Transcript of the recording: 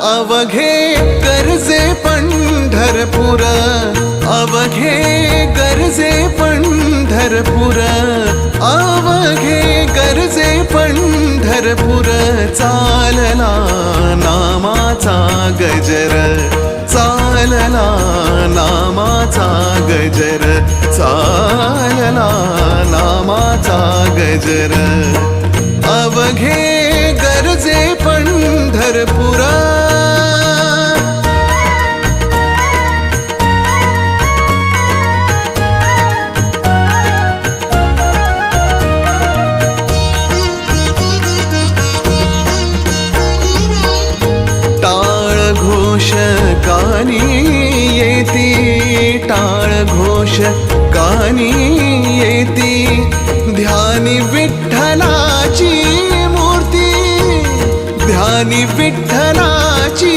अवघे गरजे पंढरपूर, अवघे गरजे पंढरपूर, अवघे गरजे पंढरपूर. चालला नामाचा गजर, चालला नामाचा गजर, चालला नामाचा गजर. अवघे गरजे पंढरपुरा. टाळ घोष कानी येती, टाळ घोष कानी येती. ध्यानी विठ्ठलाची मूर्ती, ध्यानी विठ्ठलाची